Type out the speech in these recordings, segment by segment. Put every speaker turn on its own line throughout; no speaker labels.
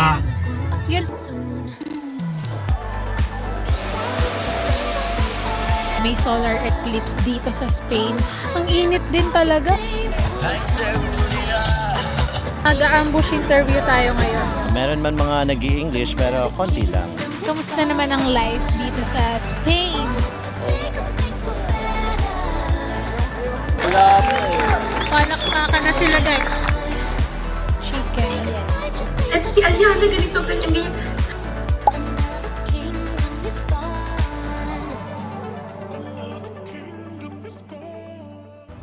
Hola.
Yun. May solar eclipse dito sa Spain. Ang init din talaga. Nag-ambush interview tayo ngayon.
Meron man mga nag-i-English pero konti lang.
Kamusta naman ang life dito sa Spain? Palakpakan na sila guys. Chicken.
Eto si Aliana, ganito, ganyan, ganyan.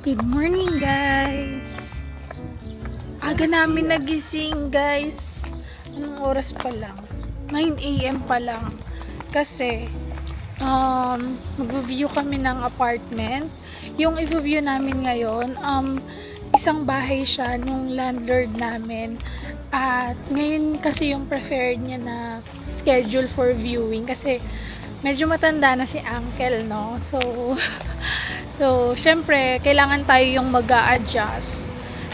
Good morning guys! Aga namin nagising guys. Anong oras pa lang? 9 AM pa lang. Kasi mag-view kami ng apartment. Yung i-view namin ngayon, isang bahay siya nung landlord namin. At ngayon kasi yung preferred niya na schedule for viewing kasi medyo matanda na si Uncle, no? So syempre, kailangan tayo yung mag-a-adjust.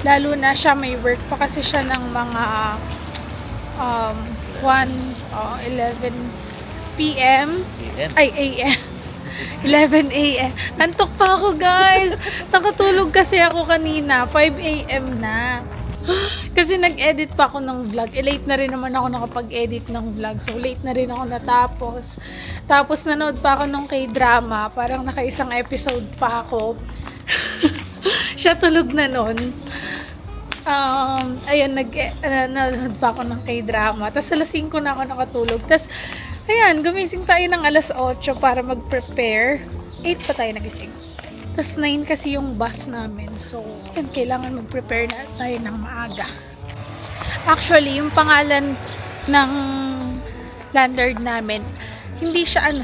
Lalo na siya may work pa kasi siya ng mga 11 p.m. Ay, a.m. 11 a.m. Antok pa ako, guys. Nakatulog kasi ako kanina. 5 a.m. na. Kasi nag-edit pa ako ng vlog. Late na rin naman ako nakapag-edit ng vlog. So, late na rin ako natapos. Tapos, nanood pa ako ng K-drama. Parang naka-isang episode pa ako. Siya tulog na nun. Ayun, nanood pa ako ng K-drama. Tapos, alas 5 na ako nakatulog. Tapos, ayan, gumising tayo ng alas 8 para mag-prepare. 8 pa tayo nagising. Tapos 9 kasi yung bus namin. So, yun, kailangan mag-prepare na tayo ng maaga. Actually, yung pangalan ng landlord namin, hindi siya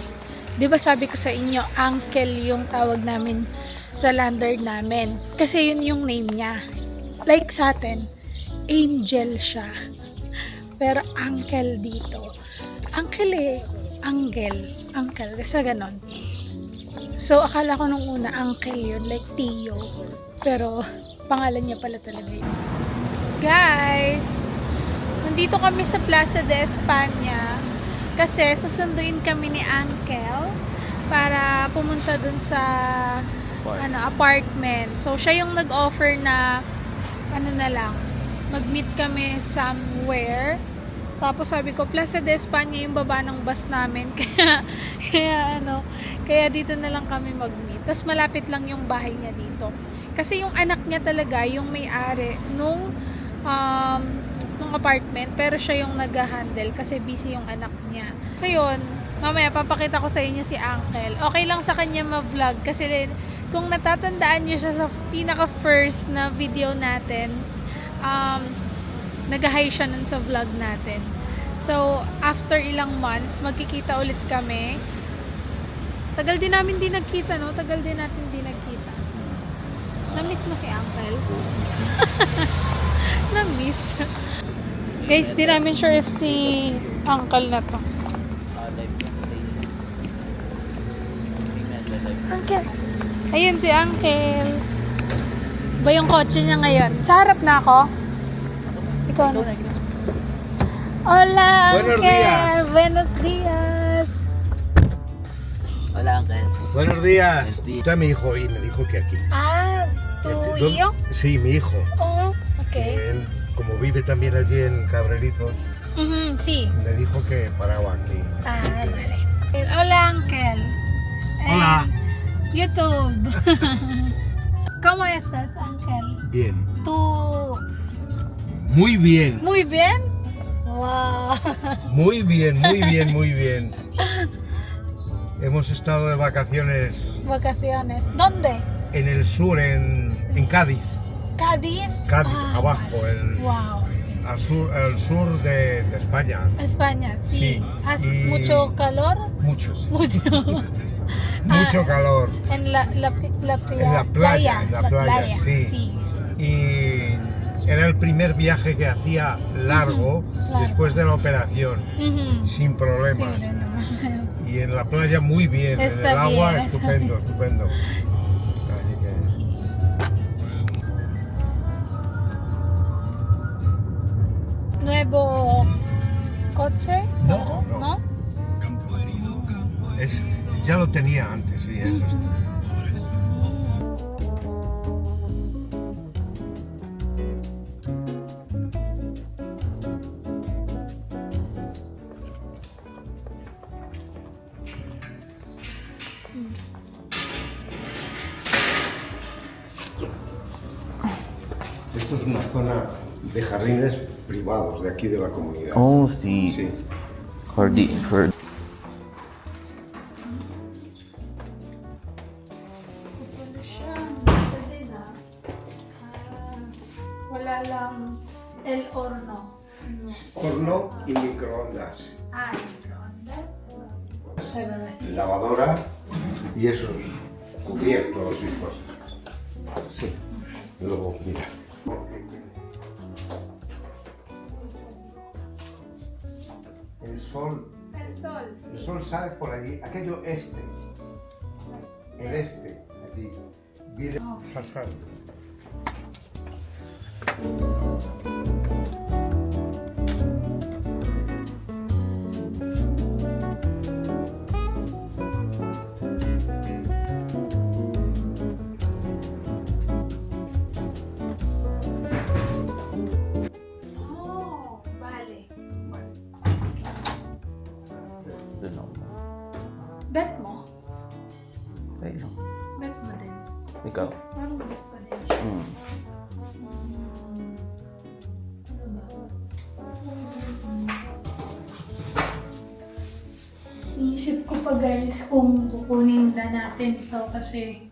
di ba sabi ko sa inyo, Uncle yung tawag namin sa landlord namin. Kasi yun yung name niya. Like sa atin, Angel siya. Pero Uncle dito. Uncle Uncle. Kasi ganon. So, akala ko nung una, Uncle yun, like Tio. Pero, pangalan niya pala talaga yun. Guys! Nandito kami sa Plaza de España. Kasi, susunduin kami ni Uncle para pumunta dun sa apartment. So, siya yung nag-offer na mag-meet kami somewhere. Tapos sabi ko, Plaza de España yung baba ng bus namin. Kaya dito na lang kami mag-meet. Tapos malapit lang yung bahay niya dito. Kasi yung anak niya talaga, yung may-ari nung apartment. Pero siya yung nag-handle kasi busy yung anak niya. So yun, mamaya papakita ko sa inyo si Uncle. Okay lang sa kanya ma-vlog kasi kung natatandaan niyo siya sa pinaka-first na video natin, nag-hi siya nun sa vlog natin. So, after ilang months, magkikita ulit kami. Tagal din namin di nagkita, no? Tagal din natin di nagkita. Na-miss mo si Uncle? Na-miss. Guys, di namin sure if si Uncle na to. Uncle! Ayun si Uncle. Ba yung kotse niya ngayon? Sa harap na ako? Ikaw na. Hola,
Buenos
Uncle.
días.
Buenos días.
Hola, Uncle.
Buenos días.
Buenos días.
Está mi hijo y me dijo que aquí.
Ah, ¿tu
¿Dónde?
hijo?
Sí, mi hijo.
Oh, ok.
Él, como vive también allí en Cabrerizos,
Sí.
me dijo que paraba aquí.
Ah, vale. Hola, Uncle.
Hola.
YouTube. ¿Cómo estás, Uncle?
Bien.
¿Tú
Muy bien.
muy bien? Wow.
Muy bien, muy bien, muy bien. Hemos estado de vacaciones
Vacaciones. ¿Dónde?
en el sur, en Cádiz.
Cádiz.
Cádiz,
Ah,
abajo,
Wow.
al sur de España.
España, sí.
Sí,
¿Hace
y-
mucho calor?
Mucho.
Mucho.
Mucho calor.
En la
En la playa, sí.
Sí.
Y era el primer viaje que hacía largo
Ujú, claro.
después de la operación,
Ujú.
sin problemas.
Sí, no.
Y en la playa muy bien, en
Está
el agua
bien, está
estupendo, estupendo. Así que...
Nuevo leche?
No, no.
¿No?
Ya lo tenía antes, sí, eso es. Esto es una zona de jardines privados de aquí de la comunidad.
Oh, sí.
Sí.
Wala siya. Pwede na. Wala lang el horno.
Horno y microondas.
Microondas. Ay, bye.
Lavadora y esos cubiertos y cosas. Sí. Luego, mira. El sol. El sol sale por allí. Aquello este. El este. Allí. Viene. Sasal.
Oh, vale.
Doon ako.
Bet mo?
Okay lang.
Bet mo din.
Ikaw?
Parang bet pa din siya.
Hmm.
Ano ba? Iisip ko pa guys kung kukunin na natin ito kasi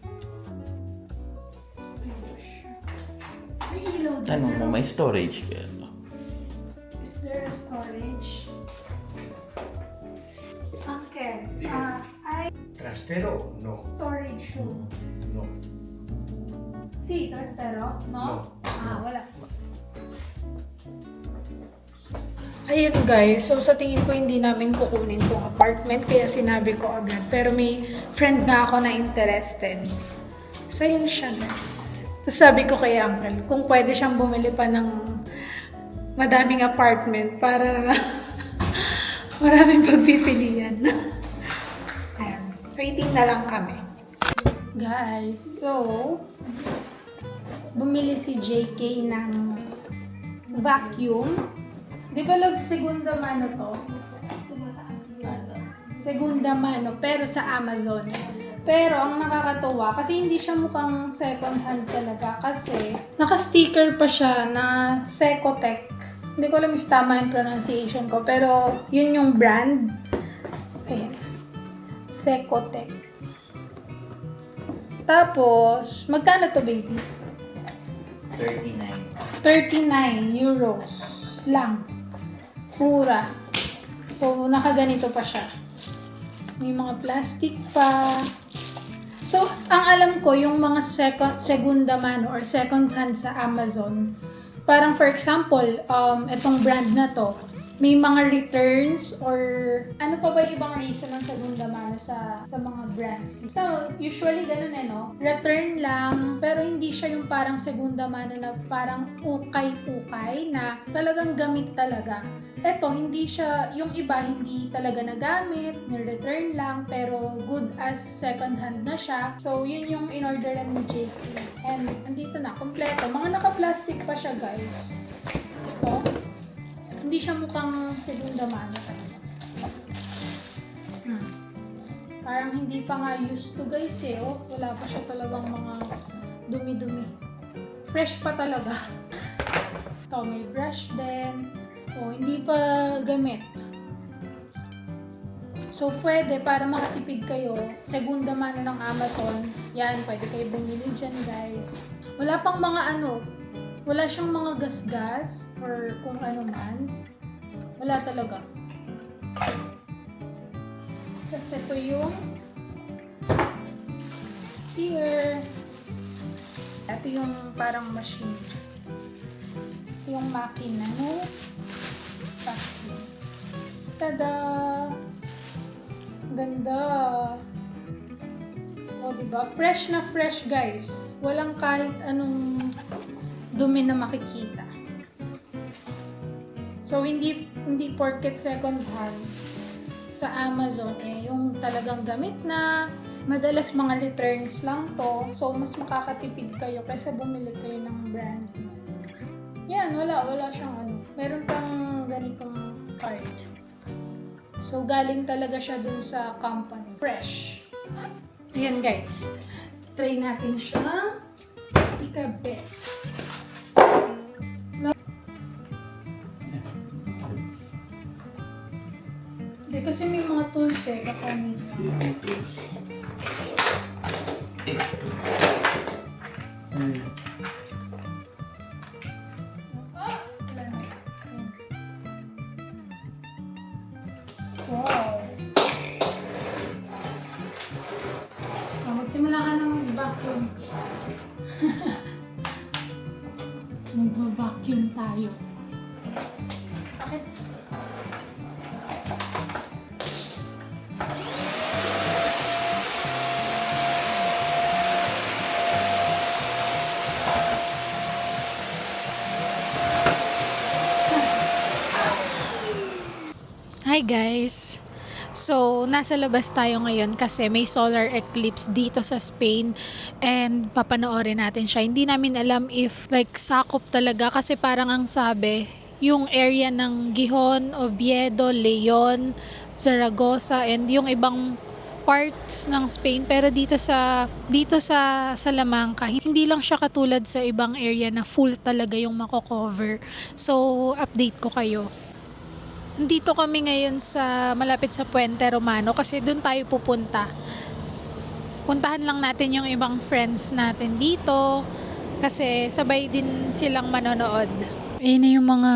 may ilaw doon.
Ano
pero
mo, may storage kaya.
is there a storage? Okay. I
Trastero, no.
storage room.
No.
Sí, trastero? No? Wala. Ayan guys, so sa tingin ko hindi namin kukunin tong apartment kaya sinabi ko agad. Pero may friend nga ako na interested. So yun siya guys. Tapos sabi ko kay Uncle, kung pwede siyang bumili pa ng madaming apartment para maraming pagpipilian. Ayan, waiting na lang kami. Guys, so bumili si JK ng vacuum. Di ba love, segunda mano to? Segunda mano, pero sa Amazon. Pero ang nakakatuwa, kasi hindi siya mukhang second hand talaga. Kasi naka-sticker pa siya na Secotec. Hindi ko alam if tama yung pronunciation ko. Pero yun yung brand. Ayan. Secotec. Tapos, magkano to baby? 39 euros lang. Mura. So, nakaganito pa siya. May mga plastic pa. So, ang alam ko, yung mga segunda mano or second hand sa Amazon, parang for example, itong brand na to, may mga returns or ano pa ba yung ibang reason ng segunda mano sa mga brands. So, usually ganun no? Return lang, pero hindi siya yung parang segunda mano na parang ukay-ukay na talagang gamit talaga. Eto, hindi siya, yung iba hindi talaga nagamit, ni-return lang, pero good as second hand na siya. So, yun yung in-orderan ni JK. And, andito na, kompleto. Mga naka-plastic pa siya, guys. Ito. Hindi siya mukhang segunda mano talaga. Parang hindi pa nga used to, guys, eh. Oh, wala pa siya talagang mga dumi-dumi. Fresh pa talaga. Ito, may brush din. O, hindi pa gamit. So, pwede para makatipid kayo. Segunda mano ng Amazon. Yan, pwede kayo bumili dyan, guys. Wala pang mga wala siyang mga gas-gas or kung ano man. Wala talaga. Tapos ito yung here. Ito yung parang machine. Yung makina, no? Vacuum. Tada! Ganda! O, diba? Fresh na fresh, guys. Walang kahit anong dumi na makikita. So, hindi Hindi porket second hand sa Amazon yung talagang gamit na, madalas mga returns lang to. So, mas makakatipid kayo kaysa bumili kayo ng brand. Yan, wala siyang meron pang ganitong card. So, galing talaga siya dun sa company. Fresh. Ayan guys. Try natin siya ikabit. Hindi kasi may mga tools kakanin. Wow. Magsimula ka ng vacuum. Magva-vacuum tayo. Bakit? Hi guys! So, nasa labas tayo ngayon kasi may solar eclipse dito sa Spain and papanoorin natin siya. Hindi namin alam if like sakop talaga kasi parang ang sabi, yung area ng Gijón, Oviedo, Leon, Zaragoza and yung ibang parts ng Spain pero dito sa Salamanca hindi lang siya katulad sa ibang area na full talaga yung mako-cover. So, update ko kayo. Dito kami ngayon sa malapit sa Puente Romano kasi doon tayo pupunta. Puntahan lang natin yung ibang friends natin dito kasi sabay din silang manonood. Ayun na yung mga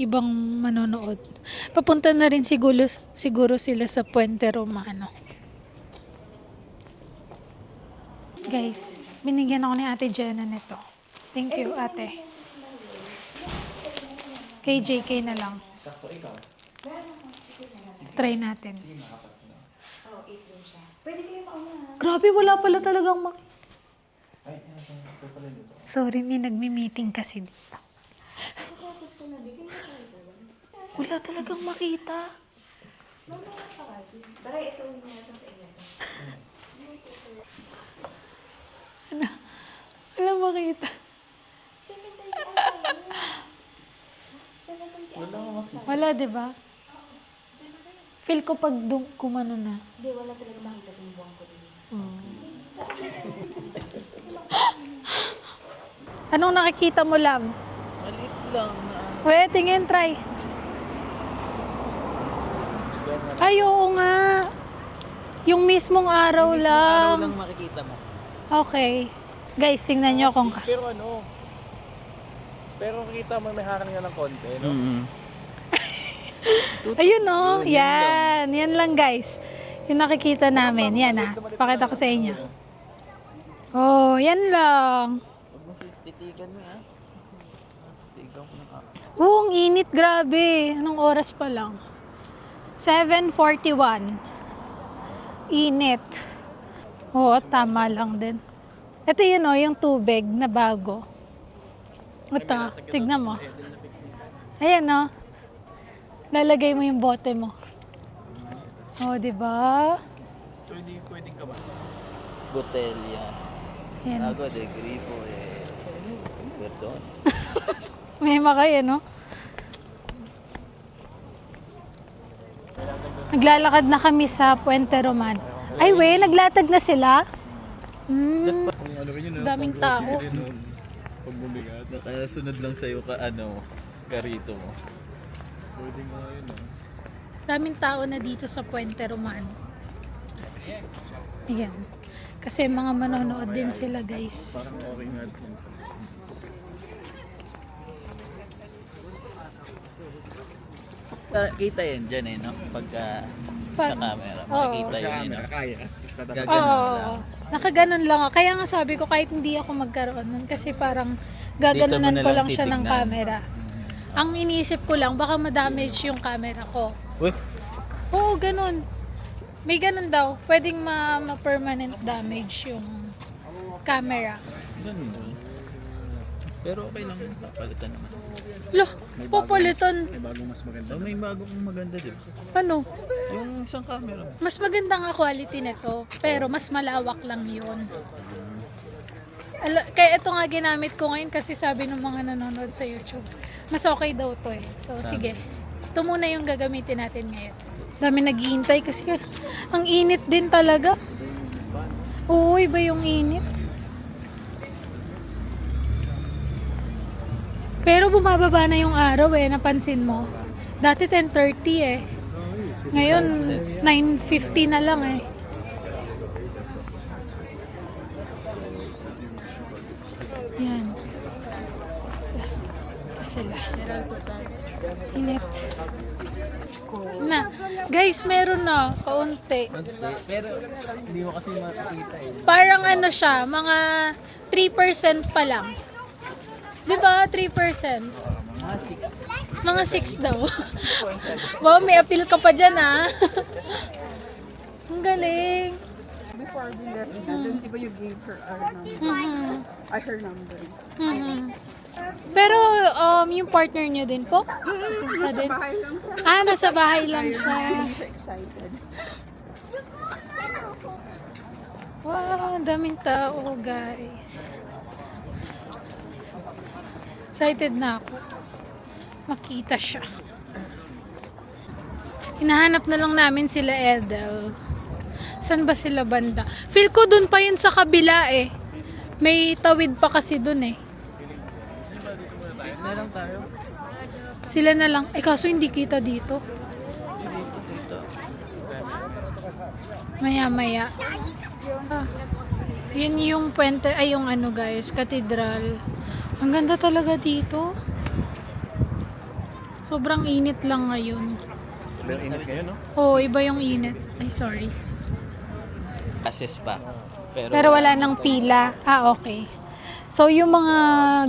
ibang manonood. Papunta na rin siguro sila sa Puente Romano. Guys, binigyan ako ni Ate Jenna nito. Thank you, Ate. Kay JK na lang. Try natin. Grabe, wala pala talagang Sorry, may nagmi-meeting kasi dito. Wala talagang makita. Ano? Wala makita. Wala, diba? Feel ko pag kumano na.
Hindi, wala talaga makita sa buwan ko din.
Anong nakikita mo, love?
Malit lang.
Wait, tingin, try. Ay, oo nga. Yung mismong araw lang.
Araw lang makikita mo.
Okay. Guys, tingnan nyo kung
Pero kita mo may harang nga ng konti, no?
Ayun o. Yan. Yan lang guys. Yung nakikita namin. Yan pakita ko sa inyo. Oh, yan lang.
Huwag mo titigan mo, ha? Titigan mo ng
Oo, ang init. Grabe. Anong oras pa lang? 7:41. Init. Oo, tama lang din. Ito yun o, yung tubig na bago. Ito, tignan mo. Ayan o. Lalagay mo yung bote mo. O, diba?
So, hindi pwedeng ka ba?
Botelya.
Ayan.
Agua de Grifo, perdón.
May makaya, no? Naglalakad na kami sa Puente Romano. Ay, naglatag na sila?
Kung ano rin yun,
Daming tao.
Pag bumigat.
Nakasunod lang sa'yo karito mo.
Pwede nga yun, no?
Daming tao na dito sa Puente Romano. Ayan. Kasi mga manonood din sila, guys.
Parang okay nga.
Kita yan dyan no? Pagka sa camera.
Oo.
Makikita yun, no?
Kaya. Basta dapat.
Gaganon
Oo.
lang.
Nakaganon lang ako. Kaya nga sabi ko kahit hindi ako magkaroon nun kasi parang gaganunan
Dito mo na
ko
lang
lang siya ng
titignan.
camera. Ang iniisip ko lang baka ma-damage yung camera ko.
Uy!
Oo, ganun. May ganun daw. Pwedeng ma-permanent damage yung camera.
Ganun. Pero okay lang yun. Papalitan naman.
Loh, papalitan.
May bagong mas maganda.
Oh, may bagong maganda din.
Ano?
Yung isang camera.
Mas maganda nga quality nito, pero mas malawak lang yun. Kaya ito nga ginamit ko ngayon kasi sabi ng mga nanonood sa YouTube, mas okay daw to eh. So, sige. Ito muna yung gagamitin natin ngayon. Dami naghihintay kasi ang init din talaga. Oo, iba yung init. Pero bumababa na yung araw eh, napansin mo. Dati 10:30 eh. Ngayon, 9:50 na lang eh. Yan. Ito sila. Init. Na. Guys, meron na. Kaunti.
Pero hindi mo kasi makikita eh.
Parang ano siya, mga 3% pa lang. Diba? 3%. Mga 6 daw. Wow, may appeal ka pa dyan ah. Ang galing.
Before we left, then di ba you gave her our number?
Mhm.
Her number.
Mhm. Pero yung partner niyo din po? Siya din?
Bahay lang siya.
Ah, nasa bahay lang siya.
Hindi siya excited.
Wow, ang daming tao guys. Excited na ako. Makita siya. Hinahanap na lang namin sila Edel. San ba sila banda? Feel ko dun pa yun sa kabila eh. May tawid pa kasi dun eh.
Na lang tayo.
Sila na lang. Eh kaso hindi kita dito. Maya maya. Ah, yun yung puente, ay yung ano guys, katedral. Ang ganda talaga dito. Sobrang init lang ngayon.
Pero init ngayon, no?
Oo, iba yung init. Ay, sorry.
Access pa.
Pero wala nang pila. Ah, okay. So, yung mga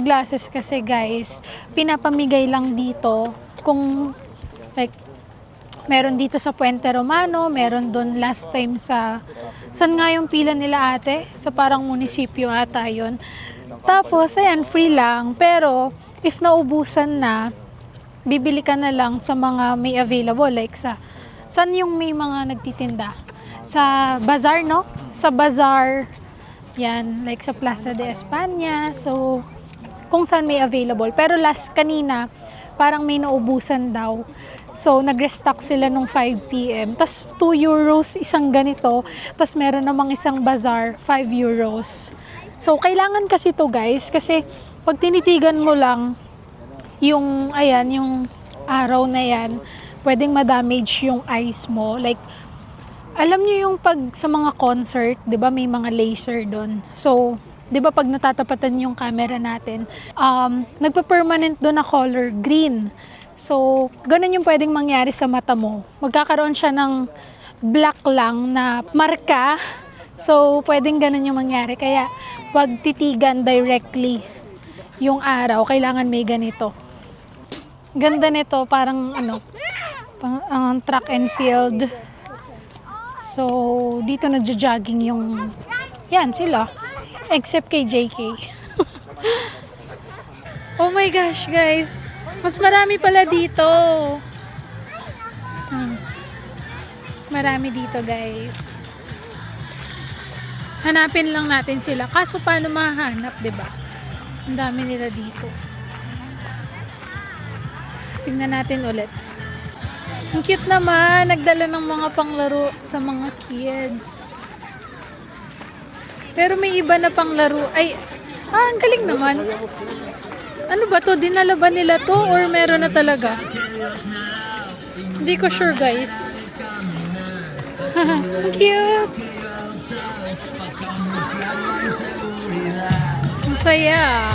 glasses kasi guys, pinapamigay lang dito kung like meron dito sa Puente Romano, meron doon last time sa saan nga yung pila nila ate? Sa parang munisipyo ata yun. Tapos, ayan, free lang. Pero, if naubusan na, bibili ka na lang sa mga may available. Like saan yung may mga nagtitinda? Sa bazaar, no? Sa bazaar, yan, like sa Plaza de España. So, kung saan may available. Pero last kanina, parang may naubusan daw. So, nag-restock sila nung 5 p.m. Tapos, 2 euros isang ganito. Tapos, meron namang isang bazaar, 5 euros. So, kailangan kasi to guys. Kasi, pag tinitigan mo lang, yung, ayan, yung araw na yan, pwedeng ma-damage yung eyes mo. Like, alam niyo yung pag sa mga concert, 'di ba may mga laser doon. So, 'di ba pag natatapatan yung camera natin, nagpa-permanent doon na color green. So, ganun yung pwedeng mangyari sa mata mo. Magkakaroon siya ng black lang na marka. So, pwedeng ganun yung mangyari. Kaya, pag titigan directly yung araw, kailangan may ganito. Ganda nito, parang ano, track and field. So, dito nagja-jogging yung, yan sila, except kay JK. Oh my gosh, guys. Mas marami pala dito. Mas marami dito, guys. Hanapin lang natin sila. Kaso paano mahanap, 'di ba? Ang dami nila dito. Tingnan natin ulit. Ang cute naman, nagdala ng mga panglaro sa mga kids. Pero may iba na panglaro. Ay, ang galing naman. Ano ba to? Dinala ba nila to? Or meron na talaga? Hindi ko sure guys. Cute! Ang saya.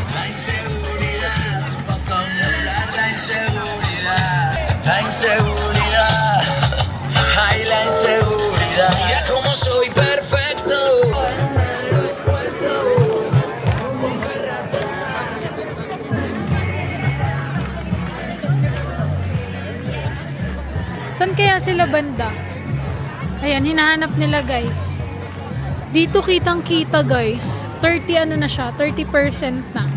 La inseguridad, ay la inseguridad. Mira cómo soy perfecto.
Saan kaya sila banda? Ayan, hinahanap nila guys. Dito kitang kita guys. 30 ano na siya, 30% na.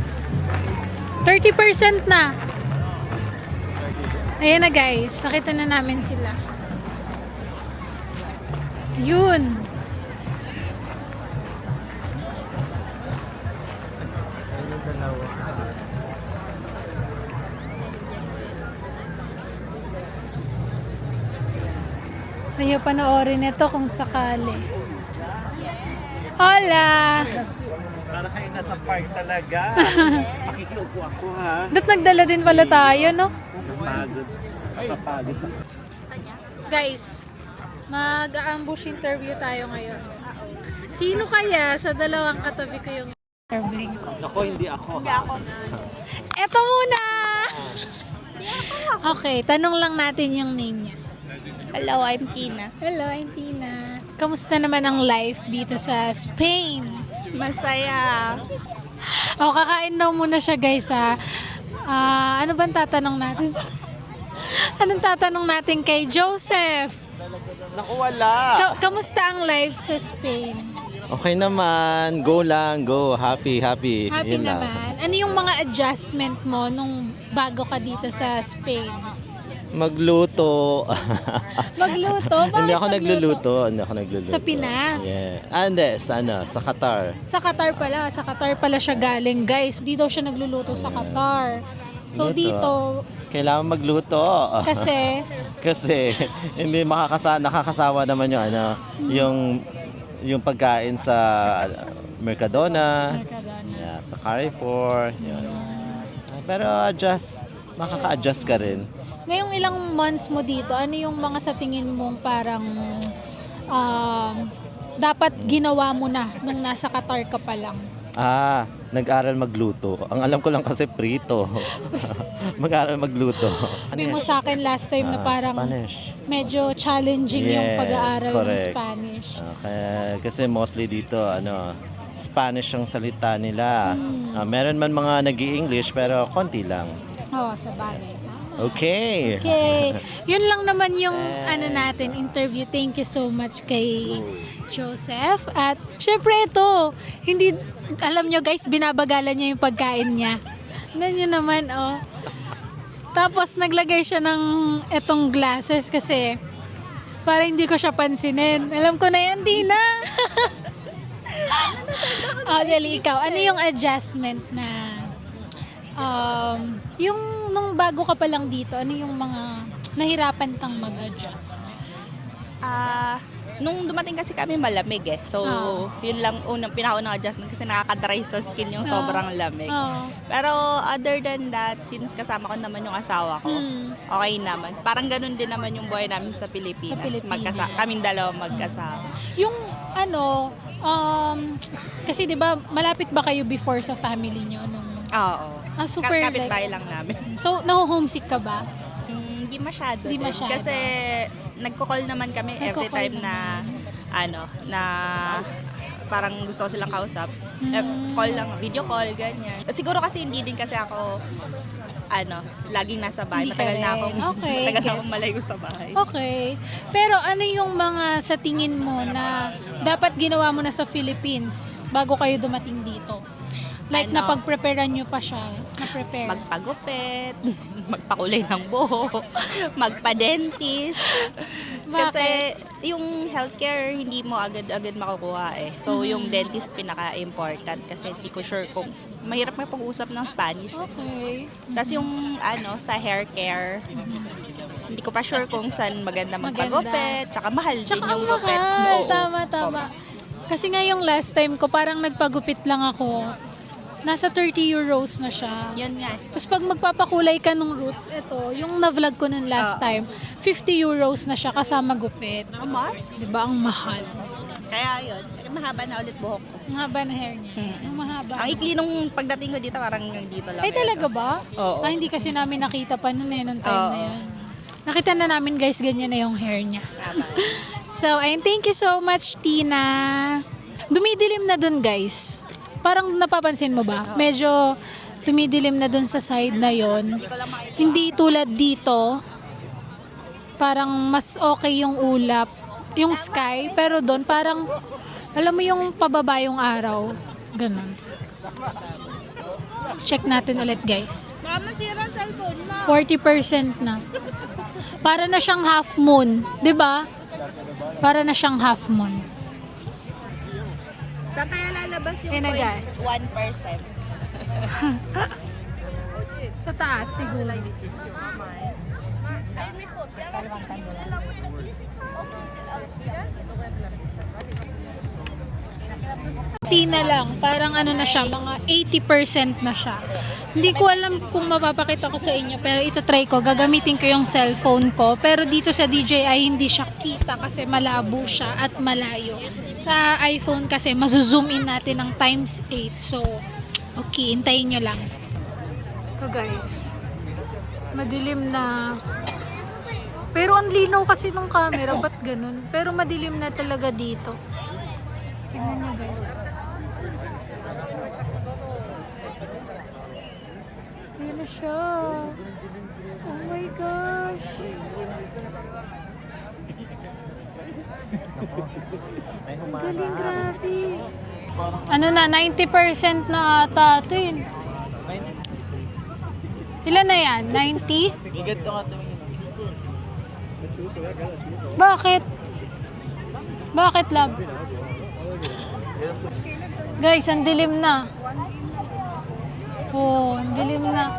30% na. Ayan na guys, nakita na namin sila. Yun. Sa'yo panoorin ito kung sakali. Hola!
Para kayo nasa park talaga. Makikiupo ako ha.
Ba't nagdala din pala tayo, no?
Napagod. Napagod sa...
Guys, mag-ambush interview tayo ngayon. Sino kaya sa dalawang katabi ko yung interview ko?
Ako, hindi ako.
Eto muna! Okay, tanong lang natin yung name niya.
Hello, I'm Tina.
Hello, I'm Tina. Kamusta naman ang life dito sa Spain?
Masaya.
O, kakain daw muna siya guys ha. Ano bang tatanong natin? Anong tatanong natin kay Joseph?
Naku, wala.
Kamusta ang life sa Spain?
Okay naman, go lang, go. Happy.
Happy
Yun lang.
naman. Ano yung mga adjustment mo nung bago ka dito sa Spain?
Magluto.
Magluto? Bakit
Hindi ako
magluto?
nagluluto.
Sa Pinas?
Yeah. Hindi, sa Qatar.
Sa Qatar pala. Sa Qatar pala siya galing, guys. Di daw siya nagluluto sa Qatar. So,
Luto.
dito,
Kailangan magluto.
kasi,
Kasi hindi nakakasawa naman yung pagkain sa Mercadona, yeah, sa Carrefour, yun. Pero makaka-adjust ka rin.
ngayong ilang months mo dito, ano yung mga sa tingin mong parang dapat ginawa mo na nung nasa Qatar ka pa lang?
Nag-aral magluto. Ang alam ko lang kasi prito. Mag-aral magluto.
Sabi mo sa akin last time na parang
Spanish.
medyo challenging yung
Yes,
pag-aaral ng
correct.
Spanish.
Kasi mostly dito, Spanish ang salita nila. Meron man mga nag-i-English pero konti lang.
Oo, sa bagay.
Okay.
Okay. Yun lang naman yung natin, interview. Thank you so much kay Joseph. At syempre ito, hindi, alam nyo guys, binabagalan niya yung pagkain niya. Tignan nyo naman, oh. Tapos naglagay siya ng etong glasses kasi para hindi ko siya pansinin. Alam ko na yan, Tina. Dali, ikaw, ano yung adjustment na yung nung bago ka pa lang dito, ano yung mga nahirapan kang mag-adjust?
Nung dumating kasi kami malamig eh. So, yun lang pinakaunang adjustment kasi nakaka-dry sa skin yung sobrang lamig. Pero other than that, since kasama ko naman yung asawa ko, okay naman. Parang ganun din naman yung buhay namin sa Pilipinas. Kaming dalawa magkasama.
Yung kasi 'di ba malapit ba kayo before sa family nyo nung
Oo.
super
Kapit-bahay lang namin.
So naho-homesick ka ba?
Hindi masyado.
Hindi
din.
masyado.
Kasi nagko-call naman kami every
Nagko-call
time na parang gusto ko silang kausap. Call lang, video call, ganyan. Siguro kasi hindi din kasi ako laging nasa bahay.
Hindi ka
Matagal na
rin.
akong
Okay,
matagal na
gets.
akong malayo sa bahay.
Okay. Pero ano yung mga sa tingin mo na dapat ginawa mo na sa Philippines bago kayo dumating dito? Like napag-preparean nyo pa siya, na-prepare.
Magpagupit, magpakulay ng buhok, magpa-dentist. Kasi yung healthcare hindi mo agad-agad makukuha eh. So yung dentist pinaka-important kasi hindi ko sure kung mahirap may pag-usap ng Spanish.
Okay.
Tapos yung sa hair care, hindi ko pa sure kung saan maganda magpagupit, tsaka mahal din
Tsaka ang
yung gupit.
mahal.
Oo,
Tama.
sobra.
Kasi nga yung last time ko, parang nagpagupit lang ako. Nasa 30 euros na siya.
Yun nga.
Tapos pag magpapakulay ka ng roots, ito, yung na-vlog ko nun last time, 50 euros na siya kasama gupit.
Mahal?
Diba? Ang mahal.
Kaya yun, mahaba na ulit buhok ko.
Ang haba na hair niya. Ang mahaba.
Ang ikli nung pagdating ko dito, parang dito lang.
Ay, talaga ba?
Oo.
Hindi kasi namin nakita pa nun nung time na yun. Nakita na namin guys, ganyan na yung hair niya. So, ayun, thank you so much, Tina. Dumidilim na dun guys. Parang napapansin mo ba? Medyo tumidilim na dun sa side na yon. Hindi tulad dito. Parang mas okay yung ulap, yung sky, pero doon parang alam mo yung pababa yung araw. Ganun. Check natin ulit, guys.
Mama, sira ang cellphone mo.
40% na. Para na siyang half moon. 'Di ba? Para na siyang half moon.
Saan kaya lalabas yung
Ayun na, guys.
1%?
Sa taas, siguro. Na lang, parang ano na siya, mga 80% na siya. Hindi ko alam kung mapapakita ko sa inyo, pero itatry ko, gagamitin ko yung cellphone ko, pero dito sa DJI hindi siya kita kasi malabo siya at malayo. Sa iPhone kasi mazoom in natin ng times 8, so okay, hintayin nyo lang. Ito guys, madilim na, pero ang linaw kasi ng camera, ba't ganun? Pero madilim na talaga dito. Tingnan nyo guys. Ayan na siya. Oh my gosh. Ang galing, grabe. Ano na, 90% na ata ito yun. Ilan na yan? 90? Bakit? Bakit, love? Guys, ang dilim na. Oh, ang dilim na.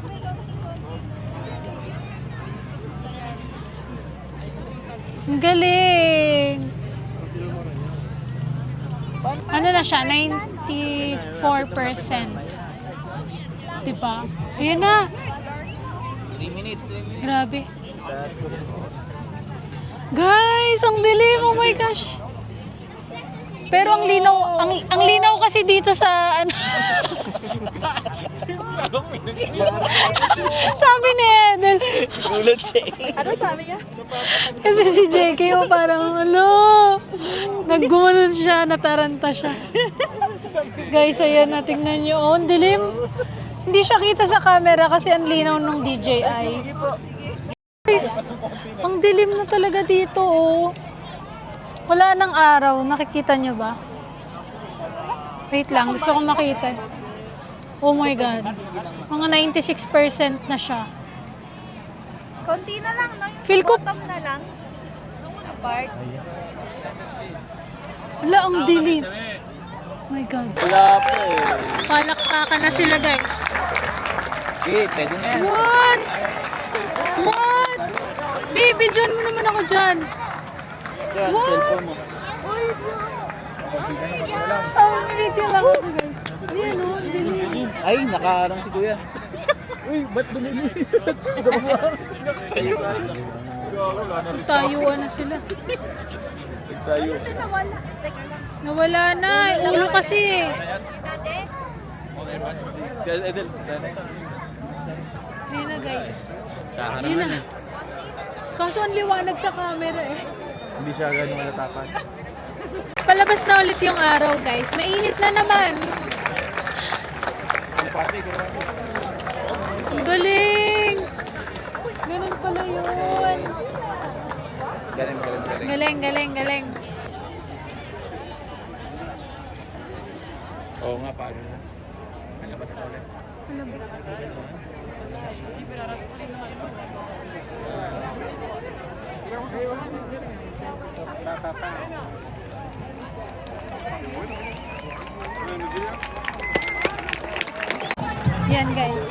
Ang galing. Ano na siya? 94%. Diba? Ayan na.
3 minutes.
Grabe. Guys, ang dilim. Oh my gosh. Pero ang linaw, ang linaw kasi dito sa ano. Sabi ni Edel.
Gulat siya.
Ano sabi niya?
Kasi si JK parang ano, naggumanon siya, nataranta siya. Guys, ayan na, tingnan nyo. Oh, ang dilim. Hindi siya kita sa camera kasi ang linaw ng DJI. Guys, ang dilim na talaga dito, oh. Wala nang araw. Nakikita nyo ba? Wait lang. Gusto kong makita. Oh my God. Mga 96% na siya.
Konti na lang, no? Yung
Feel ko-
sa bottom na lang. Apart.
Wala, ang dilim. Oh my God.
Wala po eh.
Palakpakan na sila, guys.
Okay, pwede na yan.
What? What? Baby, dyan mo naman ako dyan.
Diyan,
What?
cellphone mo.
Video lang ako, guys. Ayan, oh. ang dilim.
Ay, nakaharang si Kuya. Uy, ba't bumili?
Tayuan na sila.
Tayo.
Nawala na. Ulo kasi.
Edel.
Ayan na, guys.
Kaharang
Ayan na. Kaso ang liwanag sa camera eh.
Hindi siya ganun malatapan.
Palabas na ulit yung araw, guys. Mainit na naman. Ang galing! Ganun pala yun.
Galing.
Galing.
Oo nga, paano na. Malabas na ulit.
Yan, guys.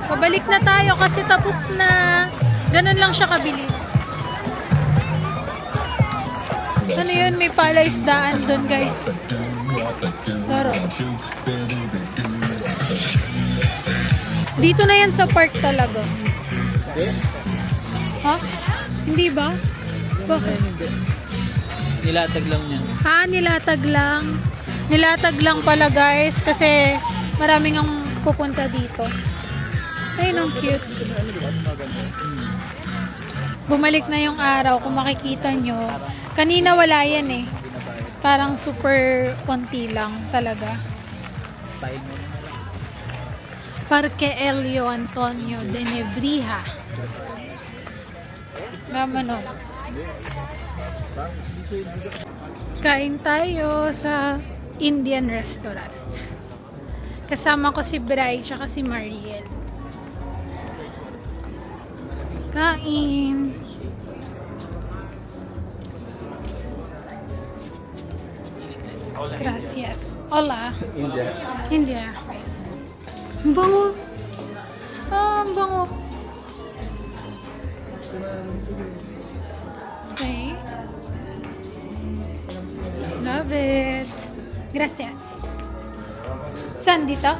Pabalik na tayo kasi tapos na. Ganun lang siya kabilis. Ano yun? May palaisdaan doon, guys. Pero dito na yan sa park talaga. Ha? Hindi ba? Bakit?
Nilatag lang yan.
Nilatag lang. Nilatag lang pala, guys, kasi maraming ang pupunta dito. Ayun, ang cute. Bumalik na yung araw. Kung makikita nyo, kanina wala yan eh. Parang super konti lang talaga. Parque Elio Antonio de Nebrija. Vámonos. Kain tayo sa Indian restaurant. Kasama ko si Bray tsaka si Mariel. Kain. Gracias. Hola. India. Ang bango. Ang bango. Okay. Love it. Gracias. Saan dito?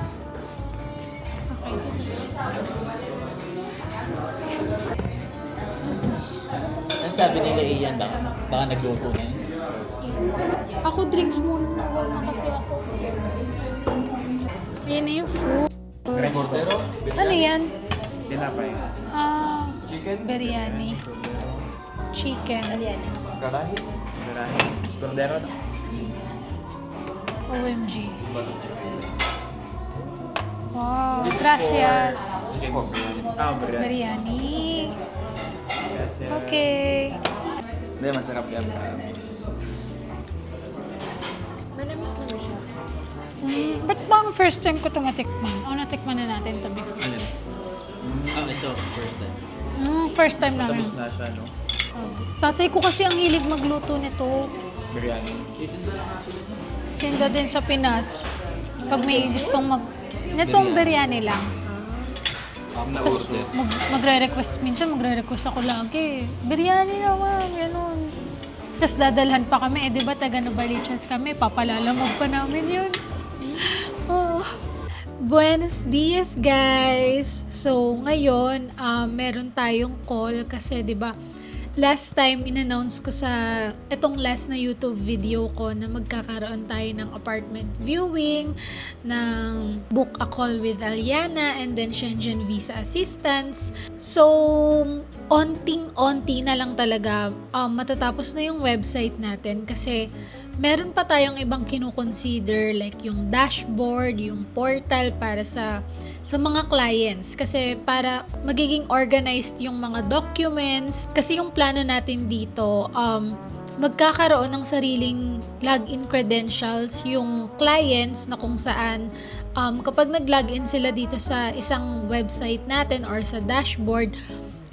Okay.
Ang sabi nila Ian, baka nagluto na yun.
Ako drinks muna. Wala kasi ako. Yan na yung food. Ano yan?
Tinapay.
Biryani. Chicken.
Karahi. Cordero.
OMG. Wow. Gracias. Biryani. Okay.
Hindi, masarap yan.
Ba't ba ang first time ko ito matikman? O, natikman na natin ito before.
Ito, first time.
First time namin.
Tapos na siya, no?
Tatay ko kasi ang hilig magluto nito.
Biryani.
Tinda din sa Pinas. Pag may gustong nitong biryani lang. Tapos magre-request, minsan magre-request ako lagi. Biryani naman, gano'n. Tapos dadalhan pa kami, di ba taga Novaliches kami, papalalamog pa namin yun. Oh. Buenos dias guys! So ngayon, meron tayong call kasi di ba last time in-announce ko sa itong last na YouTube video ko na magkakaroon tayo ng apartment viewing, ng book a call with Aliana, and then Shenzhen visa assistance. So, onting-onti na lang talaga matatapos na yung website natin kasi meron pa tayong ibang kino-consider like yung dashboard, yung portal para sa mga clients kasi para magiging organized yung mga documents kasi yung plano natin dito magkakaroon ng sariling login credentials yung clients na kung saan kapag nag-login sila dito sa isang website natin or sa dashboard,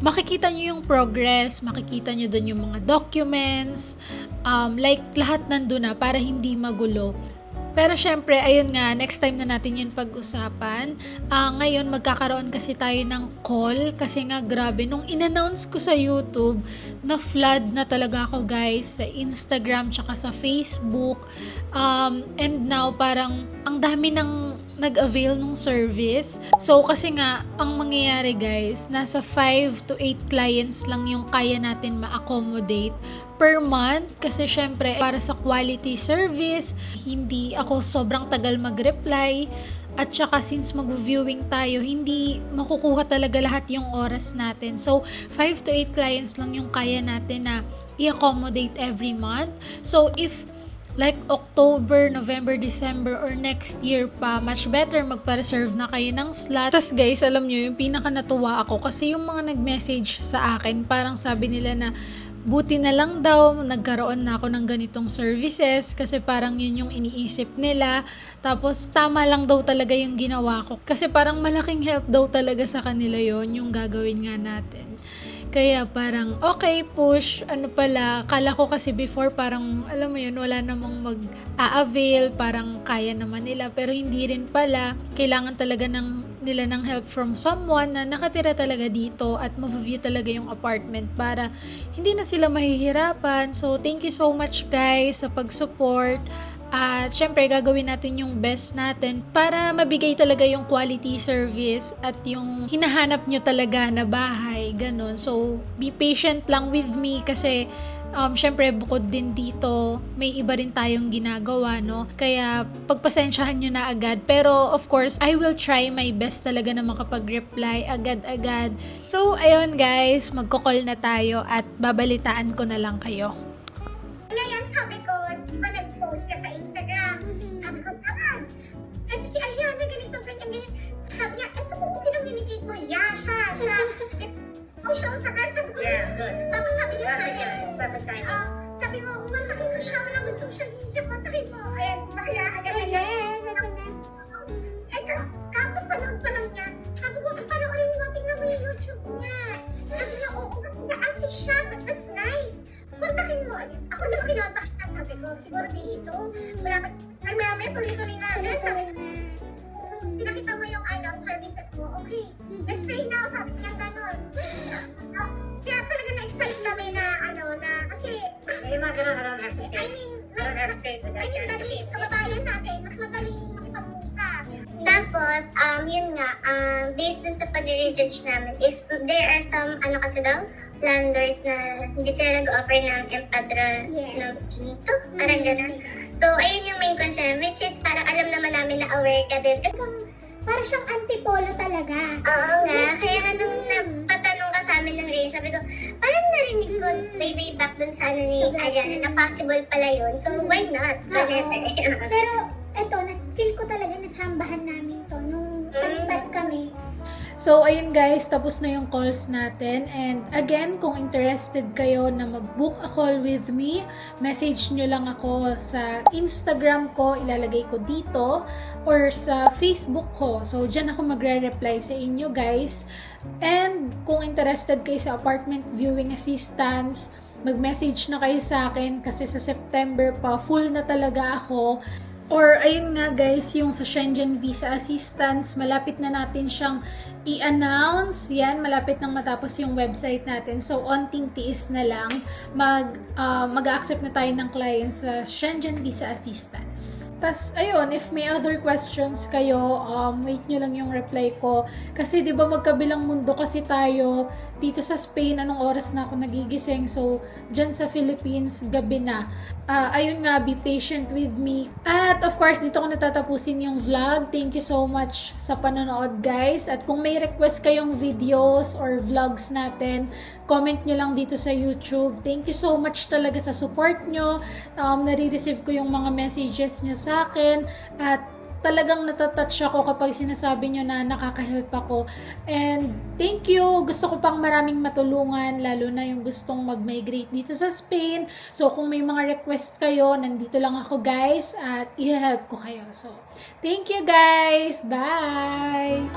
makikita nyo yung progress, makikita nyo dun yung mga documents, like lahat nandun na para hindi magulo. Pero syempre, ayun nga, next time na natin yun pag-usapan. Ngayon, magkakaroon kasi tayo ng call kasi nga grabe, nung in-announce ko sa YouTube, na-flood na talaga ako guys sa Instagram tsaka sa Facebook. And now, parang ang dami ng nag-avail ng service. So, kasi nga, ang mangyayari guys, nasa 5 to 8 clients lang yung kaya natin ma-accommodate per month kasi syempre para sa quality service hindi ako sobrang tagal mag-reply at saka since mag-viewing tayo hindi makukuha talaga lahat yung oras natin, so 5 to 8 clients lang yung kaya natin na i-accommodate every month. So if like October, November, December or next year pa, much better magpa-reserve na kayo ng slot. Tas guys, alam nyo yung pinaka natuwa ako kasi yung mga nag-message sa akin parang sabi nila na buti na lang daw nagkaroon na ako ng ganitong services kasi parang yun yung iniisip nila. Tapos tama lang daw talaga yung ginawa ko kasi parang malaking help daw talaga sa kanila yon yung gagawin nga natin. Kaya parang okay, push, ano pala, kala ko kasi before parang alam mo yun, wala namang mag-a-avail, parang kaya naman nila pero hindi rin pala, kailangan talaga nila ng help from someone na nakatira talaga dito at ma-view talaga yung apartment para hindi na sila mahihirapan. So thank you so much guys sa pag-support. At syempre gagawin natin yung best natin para mabigay talaga yung quality service at yung hinahanap nyo talaga na bahay, ganun. So be patient lang with me kasi syempre bukod din dito may iba rin tayong ginagawa, no? Kaya pagpasensyahan nyo na agad, pero of course I will try my best talaga na makapag-reply agad-agad. So ayun guys, magko-call na tayo at babalitaan ko na lang kayo.
Ngayon, sabi ko, di ba nag-post ka sa Instagram? Sabi ko, taman. At si Aliana, ganito, ganyan. Sabi niya, ito po, kinuminikate mo. Yeah, siya. Oh, siya, sabi ko, tapos sabi niya sa akin, sabi mo, matakin mo siya, wala mo social media, matakin mo. Ayan, makaya agad. Yes, ito na. Ay, ako naman kinontak kita, sabi ko, siguro busy to. Wala pa, ay mami, tuloy-tuloy natin. Sabi ko, pinakita mo yung services mo, okay. Let's pay now, sabi niya gano'n. Kaya talaga na-excite kami na, kasi, I mean, dati, kababayan natin, mas madaling makipag-usap.
Tapos, yun nga, based dun sa pag-research namin, if there are some, kasi daw, landlords na hindi sila nag-offer ng empadron ng pinto, parang gano'n. So, ayun yung main concern, which is parang alam naman namin na aware ka din.
Parang siyang antipolo talaga.
Oo nga, kaya nung napatanong ka sa amin ng range, sabi ko, parang narinig ko way back dun sa ni Ariana na possible pala yun. So, why not?
Pero, eto, feel ko talaga na tsambahan namin to nung palipat kami.
So, ayun guys, tapos na yung calls natin. And again, kung interested kayo na mag-book a call with me, message nyo lang ako sa Instagram ko, ilalagay ko dito, or sa Facebook ko. So, dyan ako magre-reply sa inyo guys. And kung interested kayo sa apartment viewing assistance, mag-message na kayo sa akin kasi sa September pa, full na talaga ako. Or ayun nga guys, yung sa Schengen Visa Assistance, malapit na natin siyang i-announce. Yan, malapit nang matapos yung website natin. So, onting tiis na lang, mag-accept na tayo ng clients sa Schengen Visa Assistance. Tas, ayun, if may other questions kayo, wait nyo lang yung reply ko. Kasi, di ba magkabilang mundo kasi tayo. Dito sa Spain, anong oras na ako nagigising? So, dyan sa Philippines, gabi na. Ayun nga, be patient with me. At, of course, dito ko natatapusin yung vlog. Thank you so much sa panonood, guys. At kung may request kayong videos or vlogs natin, comment nyo lang dito sa YouTube. Thank you so much talaga sa support nyo. Nare-receive ko yung mga messages nyo sa akin. At talagang natatouch ako kapag sinasabi nyo na nakaka-help ako. And thank you. Gusto ko pang maraming matulungan, lalo na yung gustong mag-migrate dito sa Spain. So, kung may mga request kayo, nandito lang ako guys at i-help ko kayo. So, thank you guys. Bye!